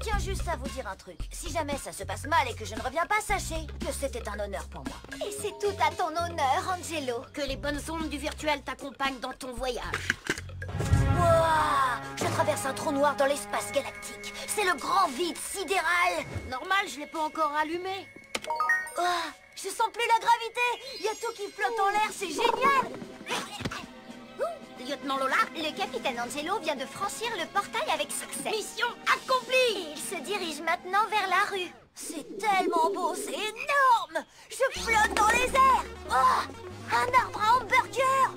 tiens juste à vous dire un truc. Si jamais ça se passe mal et que je ne reviens pas, sachez que c'était un honneur pour moi. Et c'est tout à ton honneur, Angelo. Que les bonnes ondes du virtuel t'accompagnent dans ton voyage. Wouah! Je traverse un trou noir dans l'espace galactique. C'est le grand vide sidéral. Normal, je l'ai pas encore allumé. Ouah, je sens plus la gravité. Il y a tout qui flotte en l'air, c'est génial. Lieutenant Lola, Le capitaine Angelo vient de franchir le portail avec succès. mission accomplie. Et il se dirige maintenant vers la rue. C'est tellement beau, c'est énorme. Je flotte dans les airs. Oh, un arbre à hamburger.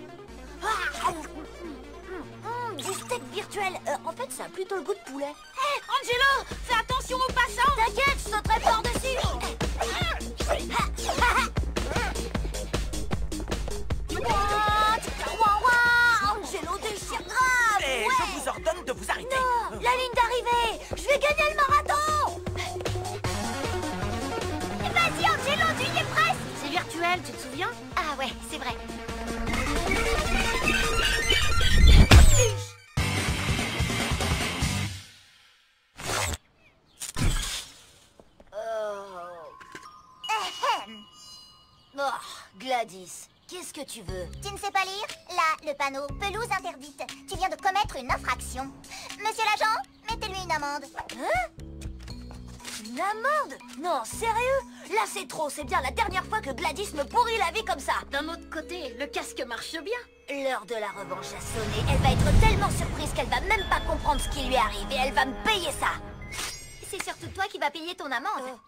Ah, du steak virtuel. En fait, ça a plutôt le goût de poulet. Hé, Angelo, fais attention aux passants. T'inquiète, je sauterai par-dessus. Angelo déchire grave. Et Ouais. je vous ordonne de vous arrêter. Non, la ligne d'arrivée. Je vais gagner le marathon. Vas-y, Angelo, tu y es presque. C'est virtuel, tu te souviens? Ah ouais, c'est vrai. Oh, Gladys, qu'est-ce que tu veux? Tu ne sais pas lire? Là, le panneau « Pelouse interdite ». Tu viens de commettre une infraction. Monsieur l'agent, mettez-lui une amende. Hein? Une amende? Non, sérieux? Là, c'est trop. C'est bien la dernière fois que Gladys me pourrit la vie comme ça. D'un autre côté, le casque marche bien. L'heure de la revanche a sonné. Elle va être tellement surprise qu'elle va même pas comprendre ce qui lui arrive et elle va me payer ça. C'est surtout toi qui vas payer ton amende.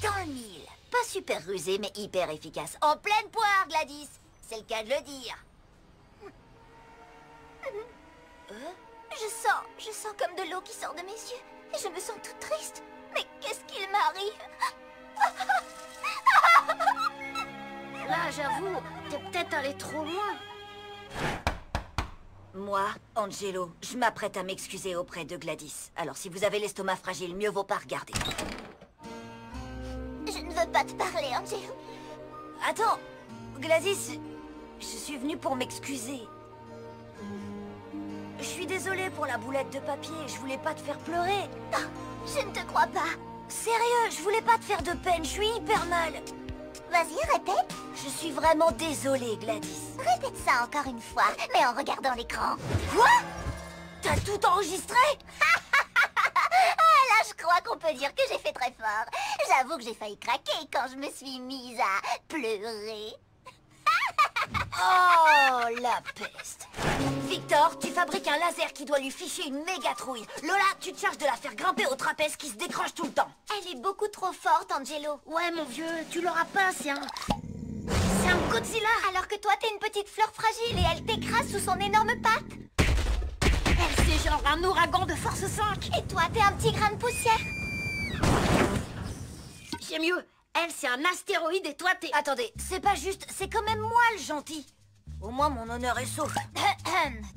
Dans le mille. Pas super rusé, mais hyper efficace. En pleine poire, Gladys. C'est le cas de le dire. Je sens comme de l'eau qui sort de mes yeux. Et je me sens toute triste. Mais qu'est-ce qu'il m'arrive? Là, j'avoue, t'es peut-être allé trop loin. Moi, Angelo, je m'apprête à m'excuser auprès de Gladys. Alors, si vous avez l'estomac fragile, mieux vaut pas regarder. Je ne veux pas te parler, Angelo. Attends, Gladys, je suis venue pour m'excuser. Je suis désolée pour la boulette de papier, je voulais pas te faire pleurer. Je ne te crois pas. Sérieux, je voulais pas te faire de peine, je suis hyper mal. Vas-y, répète. Je suis vraiment désolée, Gladys. Répète ça encore une fois, mais en regardant l'écran. Quoi? T'as tout enregistré? Ah là, je crois qu'on peut dire que j'ai fait très fort. J'avoue que j'ai failli craquer quand je me suis mise à pleurer. Oh, la peste. Victor, tu fabriques un laser qui doit lui ficher une méga trouille. Lola, tu te charges de la faire grimper au trapèze qui se décroche tout le temps. Elle est beaucoup trop forte, Angelo. Ouais, mon vieux, tu l'auras pas, c'est un Godzilla. Alors que toi, t'es une petite fleur fragile et elle t'écrase sous son énorme patte. Elle, c'est genre un ouragan de force 5. Et toi, t'es un petit grain de poussière. J'ai mieux. Elle, c'est un astéroïde et toi, t'es... Attendez, c'est pas juste, c'est quand même moi le gentil. Au moins, mon honneur est sauf.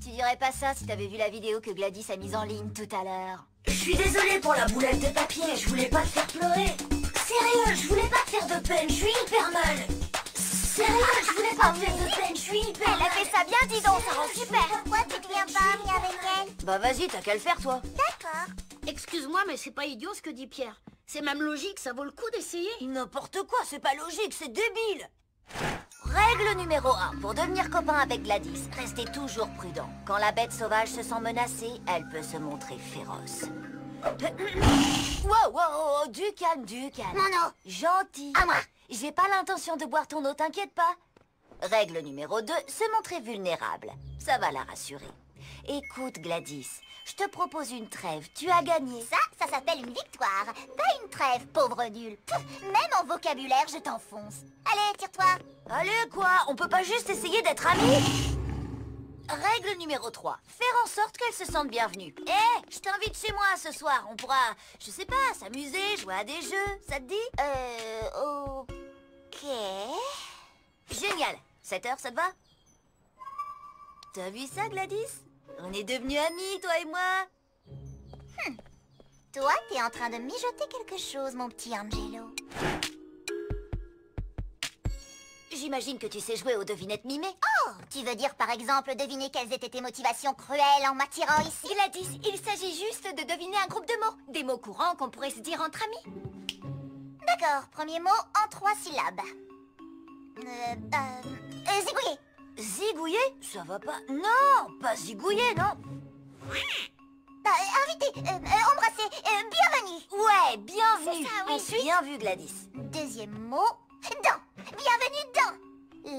Tu dirais pas ça si t'avais vu la vidéo que Gladys a mise en ligne tout à l'heure. Je suis désolée pour la boulette de papier, je voulais pas te faire pleurer. Sérieux, je voulais pas te faire de peine, je suis hyper mal. Sérieux, je voulais pas te faire de peine, je suis hyper Elle mal. a fait ça bien, dis donc, ça rend super. Pourquoi tu te viens pas ami avec elle? Bah vas-y, t'as qu'à le faire, toi. D'accord. Excuse-moi, mais c'est pas idiot ce que dit Pierre. C'est même logique, ça vaut le coup d'essayer. N'importe quoi, c'est pas logique, c'est débile. Règle numéro 1. Pour devenir copain avec Gladys, restez toujours prudent. Quand la bête sauvage se sent menacée, elle peut se montrer féroce. Wow, wow, du calme, du calme. Non. Gentil. À moi. J'ai pas l'intention de boire ton eau, t'inquiète pas. Règle numéro 2, se montrer vulnérable. Ça va la rassurer. Écoute, Gladys, je te propose une trêve, tu as gagné. Ça s'appelle une victoire. Pas une trêve, pauvre nul. Pff, même en vocabulaire, je t'enfonce. Allez, tire-toi. Allez, quoi? On peut pas juste essayer d'être amis? Règle numéro 3. Faire en sorte qu'elle se sente bienvenue. Je t'invite chez moi ce soir. On pourra, je sais pas, s'amuser, jouer à des jeux. Ça te dit? Ok. Génial. 7 heures, ça te va? T'as vu ça, Gladys? On est devenus amis, toi et moi. Toi, t'es en train de mijoter quelque chose, mon petit Angelo. J'imagine que tu sais jouer aux devinettes mimées. Oh, tu veux dire par exemple deviner quelles étaient tes motivations cruelles en m'attirant ici? Gladys, il s'agit juste de deviner un groupe de mots. Des mots courants qu'on pourrait se dire entre amis. D'accord, premier mot en 3 syllabes. Zigouiller. Zigouiller? Ça va pas. Non, pas zigouiller, non. Invité, embrasser, bienvenue. Ouais, bienvenue. C'est ça, oui. Ensuite, bien vu, Gladys. Deuxième mot, dans. Bienvenue dans.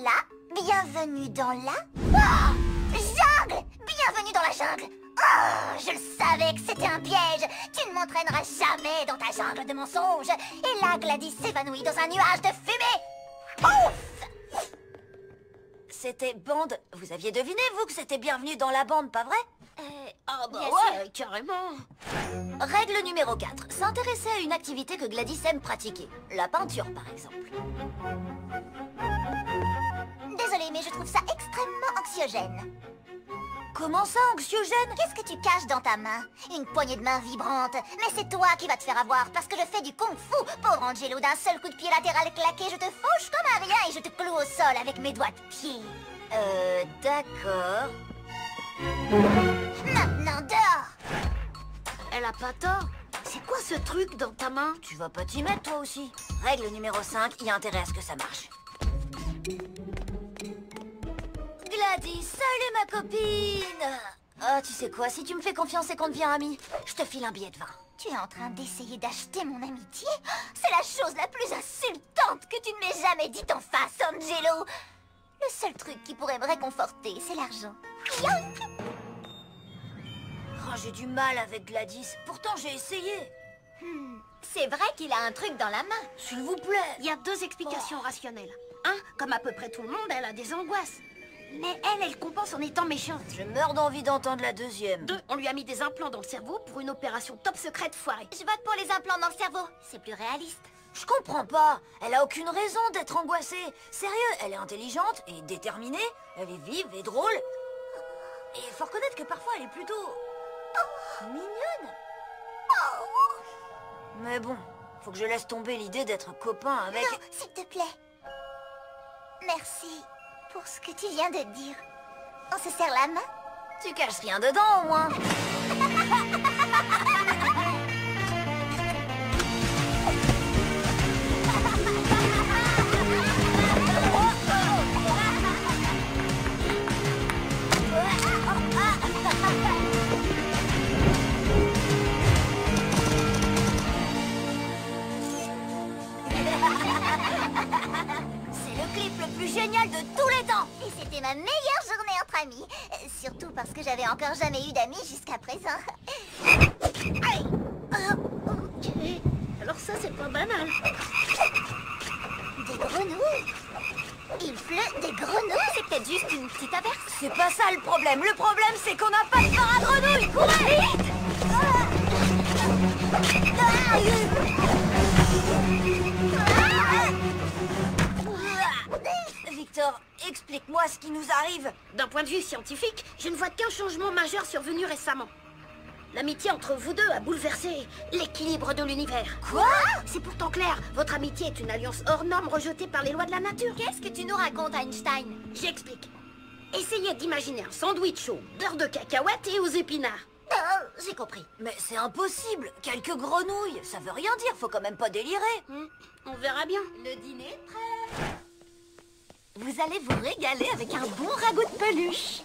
Là, bienvenue dans la... Oh, jungle. Bienvenue dans la jungle. Oh, je le savais que c'était un piège. Tu ne m'entraîneras jamais dans ta jungle de mensonges. Et là, Gladys s'évanouit dans un nuage de fumée. Ouf! C'était bande. Vous aviez deviné, vous, que c'était bienvenue dans la bande, pas vrai? Ah bah Bien ouais, carrément. Règle numéro 4. S'intéresser à une activité que Gladys aime pratiquer. La peinture, par exemple. Désolée, mais je trouve ça extrêmement anxiogène. Comment ça, anxiogène? Qu'est-ce que tu caches dans ta main? Une poignée de main vibrante. Mais c'est toi qui vas te faire avoir parce que je fais du kung-fu. Pauvre Angelo, d'un seul coup de pied latéral claqué, je te fauche comme un rien et je te cloue au sol avec mes doigts de pied. D'accord. Maintenant, dehors! Elle a pas tort. C'est quoi ce truc dans ta main? Tu vas pas t'y mettre, toi aussi. Règle numéro 5, il y a intérêt à ce que ça marche. Gladys, salut ma copine! Ah, tu sais quoi, si tu me fais confiance et qu'on devient amis, je te file un billet de vin. Tu es en train d'essayer d'acheter mon amitié? C'est la chose la plus insultante que tu ne m'aies jamais dite en face, Angelo! Le seul truc qui pourrait me réconforter, c'est l'argent. Yoink! Oh, j'ai du mal avec Gladys. Pourtant, j'ai essayé. C'est vrai qu'il a un truc dans la main. S'il vous plaît. Il y a 2 explications rationnelles. 1, comme à peu près tout le monde, elle a des angoisses. Mais elle compense en étant méchante. Je meurs d'envie d'entendre la deuxième. 2, on lui a mis des implants dans le cerveau pour une opération top secrète foirée. Je vote pour les implants dans le cerveau. C'est plus réaliste. Je comprends pas. Elle a aucune raison d'être angoissée. Sérieux, elle est intelligente et déterminée. Elle est vive et drôle. Et faut reconnaître que parfois elle est plutôt... mignonne. Mais bon, faut que je laisse tomber l'idée d'être copain avec... Non, s'il te plaît. Merci pour ce que tu viens de dire. On se serre la main? Tu caches rien dedans, au moins. C'est le clip le plus génial de tous les temps. Et c'était ma meilleure journée entre amis. Surtout parce que j'avais encore jamais eu d'amis jusqu'à présent. Aïe. Ok. Alors ça, c'est pas banal. Des grenouilles. Il pleut des grenouilles. C'est peut-être juste une petite averse. C'est pas ça le problème. Le problème, c'est qu'on n'a pas de phare à grenouilles. Courez vite. Victor, explique-moi ce qui nous arrive. D'un point de vue scientifique, je ne vois qu'un changement majeur survenu récemment. L'amitié entre vous deux a bouleversé l'équilibre de l'univers. Quoi? C'est pourtant clair, votre amitié est une alliance hors norme rejetée par les lois de la nature. Qu'est-ce que tu nous racontes, Einstein? J'explique. Essayez d'imaginer un sandwich chaud, beurre de cacahuètes et aux épinards. J'ai compris. Mais c'est impossible. Quelques grenouilles, ça veut rien dire. Faut quand même pas délirer. On verra bien. Le dîner est prêt. Vous allez vous régaler avec un bon ragoût de peluche.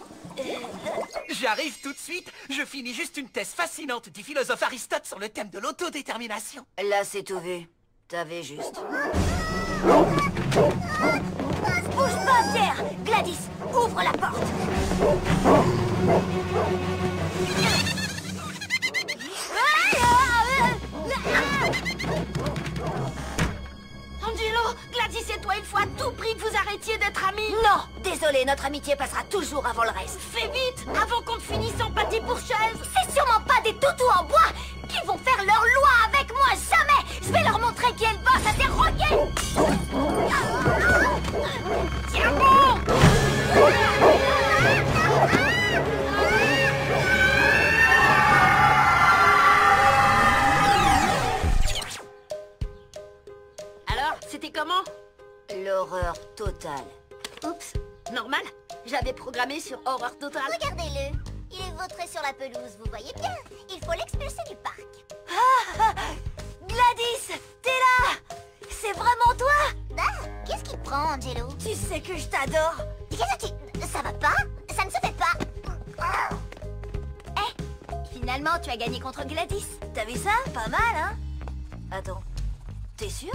J'arrive tout de suite. Je finis juste une thèse fascinante du philosophe Aristote sur le thème de l'autodétermination. Là, c'est tout vu. T'avais juste. Bouge pas, Pierre. Gladys, ouvre la porte. Angelo, Gladys et toi, il faut à tout prix que vous arrêtiez d'être amis. Non, désolé, notre amitié passera toujours avant le reste. Fais vite, avant qu'on ne finisse en pâté pour chaise. C'est sûrement pas des toutous en bois qui vont faire leur loi avec moi, jamais. Je vais leur montrer qui est le boss à tes roquets. Tiens bon. Alors, c'était comment? L'horreur totale. totale. Oups, normal. J'avais programmé sur horreur totale. Regardez-le. Il est vautré sur la pelouse, vous voyez bien. Il faut l'expulser du parc. Gladys, t'es là! C'est vraiment toi? Ah, qu'est-ce qui te prend, Angelo? Tu sais que je t'adore. Qu'est-ce que tu... Ça va pas? Ça ne se fait pas. Finalement, tu as gagné contre Gladys. T'as vu ça? Pas mal, hein? Attends, t'es sûr?